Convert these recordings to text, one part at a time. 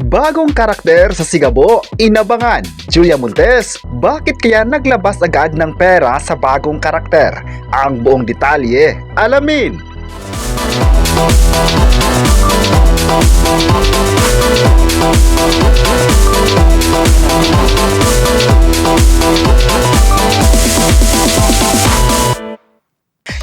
Bagong karakter sa Sigabo, inabangan. Julia Montes, bakit kaya naglabas agad ng pera sa bagong karakter? Ang buong detalye, alamin!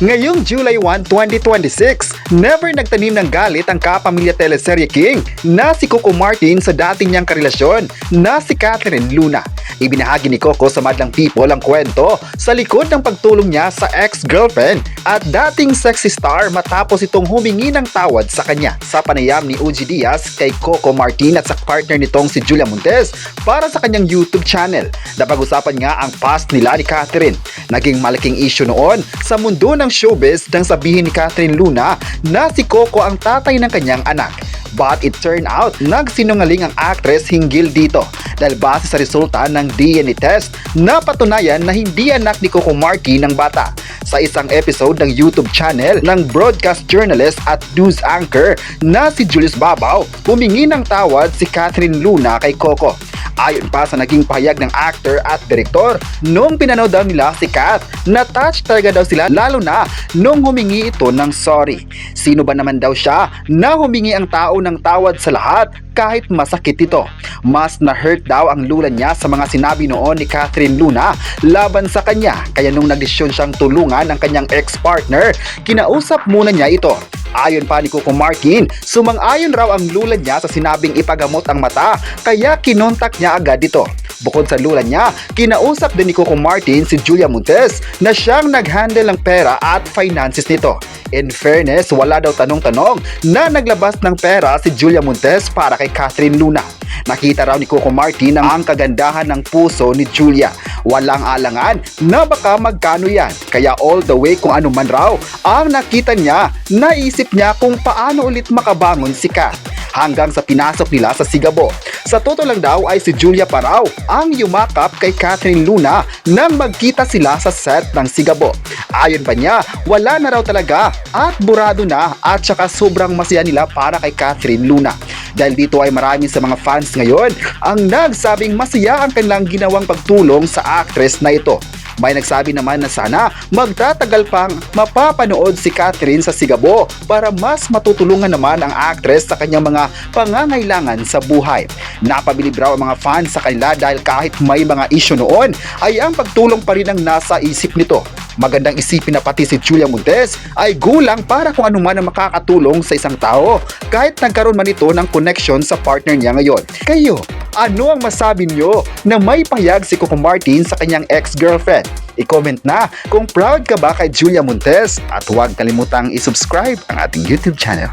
Ngayong July 1, 2026, never nagtanim ng galit ang kapamilya teleserye king na si Coco Martin sa dating niyang karelasyon na si Catherine Luna. Ibinahagi ni Coco sa Madlang People ang kwento sa likod ng pagtulong niya sa ex-girlfriend at dating sexy star matapos itong humingi ng tawad sa kanya. Sa panayam ni Uji Diaz kay Coco Martin at sa partner nitong si Julia Montes para sa kanyang YouTube channel, napag-usapan nga ang past nila ni Catherine. Naging malaking issue noon sa mundo ng showbiz nang sabihin ni Catherine Luna na si Coco ang tatay ng kanyang anak. But it turned out, nagsinungaling ang actress hinggil dito dahil base sa resulta ng DNA test na patunayan na hindi anak ni Coco Martin ng bata. Sa isang episode ng YouTube channel ng broadcast journalist at news anchor na si Julius Babaw, humingi ng tawad si Catherine Luna kay Coco. Ayon pa sa naging pahayag ng actor at direktor, nung pinanood daw nila si Kat, na-touch talaga daw sila lalo na nung humingi ito ng sorry. Sino ba naman daw siya na humingi ang tao ng tawad sa lahat kahit masakit ito? Mas na-hurt daw ang lula niya sa mga sinabi noon ni Catherine Luna laban sa kanya, kaya nung nagdesisyon siyang tulungan ang kanyang ex-partner, kinausap muna niya ito. Ayon pa ni Coco Martin, sumang-ayon raw ang lula niya sa sinabing ipagamot ang mata kaya kinontak niya agad ito. Bukod sa lula niya, kinausap din ni Coco Martin si Julia Montes na siyang nag-handle ng pera at finances nito. In fairness, wala daw tanong-tanong na naglabas ng pera si Julia Montes para kay Catherine Luna. Nakita raw ni Coco Martin ang kagandahan ng puso ni Julia. Walang alangan na baka magkano yan. Kaya all the way kung ano man raw ang nakita niya, naisip niya kung paano ulit makabangon si Kat. Hanggang sa pinasok nila sa Sigabo. Sa totoo lang daw ay si Julia pa raw ang yumakap kay Catherine Luna nang magkita sila sa set ng Sigabo. Ayon pa niya, wala na raw talaga at burado na at saka sobrang masaya nila para kay Catherine Luna. Dahil dito ay marami sa mga fans ngayon ang nagsabing masaya ang kanilang ginawang pagtulong sa actress na ito. May nagsabi naman na sana magtatagal pang mapapanood si Catherine sa Sigabo para mas matutulungan naman ang actress sa kanyang mga pangangailangan sa buhay. Napabilib raw ang mga fans sa kanila dahil kahit may mga issue noon ay ang pagtulong pa rin ang nasa isip nito. Magandang isipin na pati si Julia Montes ay gulang para kung ano man ang makakatulong sa isang tao kahit nagkaroon man ito ng connection sa partner niya ngayon. Kayo, ano ang masabi nyo na may pahayag si Coco Martin sa kanyang ex-girlfriend? I-comment na kung proud ka ba kay Julia Montes at huwag kalimutang i-subscribe ang ating YouTube channel.